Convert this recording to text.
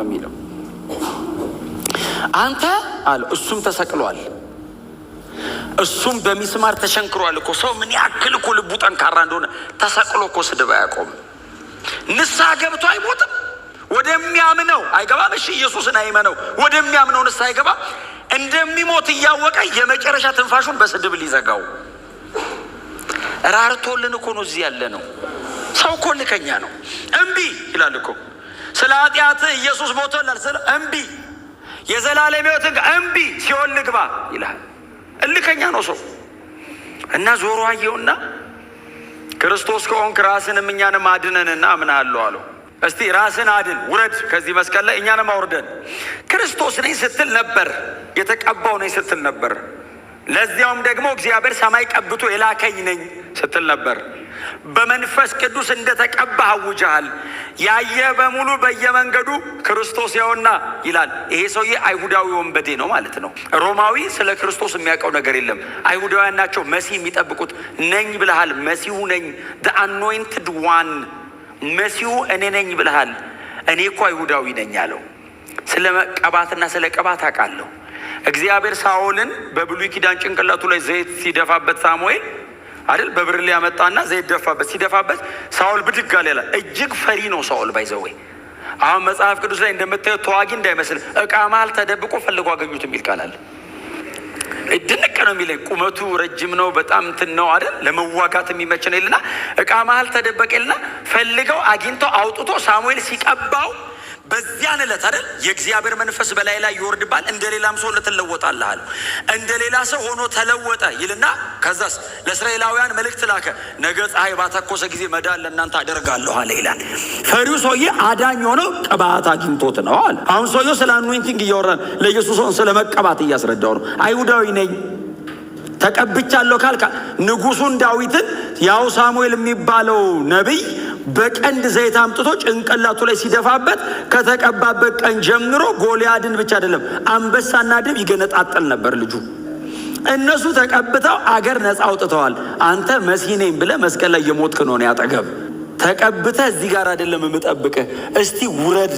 የሚለው አንተ አለ እሱም ተሰቅሏል እሱም በሚስማር ተሸንክሯል እኮ ሰው ምን ያክል እኮ ልቡ ጠንካራ እንደሆነ ተሰቅሎ እኮ ስድብ አያቆም ንስሐ ገብቶ አይሞትም ወደሚያምነው አይገባም እሺ ኢየሱስን አይመነው ወደሚያምነው ንስሐ አይገባ እንደሚሞት እያወቀ የመጨረሻ ትንፋሹን በስድብ ሊዘጋው ራርቶልን እኮ ነው እዚህ ያለ ነው ሰው እኮ ልከኛ ነው እምቢ ይላል እኮ ስለ ኃጢአት ኢየሱስ ሞቶላል ስለ እምቢ የዘላለም ሕይወትን እምቢ ሲኦል ልግባ ይላል እልከኛ ነው ሰው እና ዞሮ አየውና ክርስቶስ ከሆንክ ራስንም እኛንም አድነንና አምናለሁ አለው እስቲ ራስን አድን ውረድ ከዚህ መስቀል ላይ እኛንም አውርደን ክርስቶስ ነኝ ስትል ነበር የተቀባው ነኝ ስትል ነበር ለዚያውም ደግሞ እግዚአብሔር ሰማይ ቀብቶ የላከኝ ነኝ ስትል ነበር በመንፈስ ቅዱስ እንደተቀባህ አውጀሃል ያየ በሙሉ በየመንገዱ ክርስቶስ ያውና ይላል ይሄ ሰውዬ አይሁዳዊ ወንበዴ ነው ማለት ነው ሮማዊ ስለ ክርስቶስ የሚያውቀው ነገር የለም አይሁዳውያን ናቸው መሲህ የሚጠብቁት ነኝ ብለሃል መሲሁ ነኝ the anointed one መሲሁ እኔ ነኝ ብለሃል እኔ እኮ አይሁዳዊ ነኝ አለው ስለ ቀባትና ስለ ቀባት አውቃለሁ እግዚአብሔር ሳኦልን በብሉይ ኪዳን ጭንቅላቱ ላይ ዘይት ሲደፋበት ሳሙኤል አይደል በብርሌ ያመጣና ዘይት ደፋበት ሲደፋበት ሳኦል ብድግ አለ ይላል እጅግ ፈሪ ነው ሳኦል ባይዘወይ አሁን መጽሐፍ ቅዱስ ላይ እንደምታየው ተዋጊ እንዳይመስል እቃ መሃል ተደብቆ ፈልጎ አገኙት የሚል ቃል አለ ድንቅ ነው የሚለኝ ቁመቱ ረጅም ነው በጣም እንትን ነው አይደል ለመዋጋት የሚመች ነው ይልና እቃ መሃል ተደበቀ ይልና ፈልገው አግኝተው አውጥቶ ሳሙኤል ሲቀባው በዚያን ዕለት አይደል የእግዚአብሔር መንፈስ በላይ ላይ ይወርድባል እንደሌላም ሰው ለተለወጣለህ አለ እንደሌላ ሰው ሆኖ ተለወጠ ይልና ከዛስ ለእስራኤላውያን መልእክት ላከ ነገ ፀሐይ ባተኮሰ ጊዜ መዳን ለእናንተ አደርጋለሁ አለ ይላል ፈሪው ሰውዬ አዳኝ ሆኖ ቅባት አግኝቶት ነው አለ አሁን ሰውዬው ስለ አኖይንቲንግ እያወራን ለኢየሱስ ሆን ስለ መቀባት እያስረዳው ነው አይሁዳዊ ነኝ ተቀብቻለሁ ካልካ ንጉሱን ዳዊትን ያው ሳሙኤል የሚባለው ነብይ በቀንድ ዘይት አምጥቶ ጭንቅላቱ ላይ ሲደፋበት ከተቀባበት ቀን ጀምሮ ጎልያድን ብቻ አይደለም አንበሳና ድብ ይገነጣጠል ነበር ልጁ እነሱ ተቀብተው አገር ነፃ አውጥተዋል አንተ መሲህ ነኝ ብለህ መስቀል ላይ የሞትክ ነው ያጠገብ ተቀብተህ እዚህ ጋር አይደለም የምጠብቅህ እስቲ ውረድ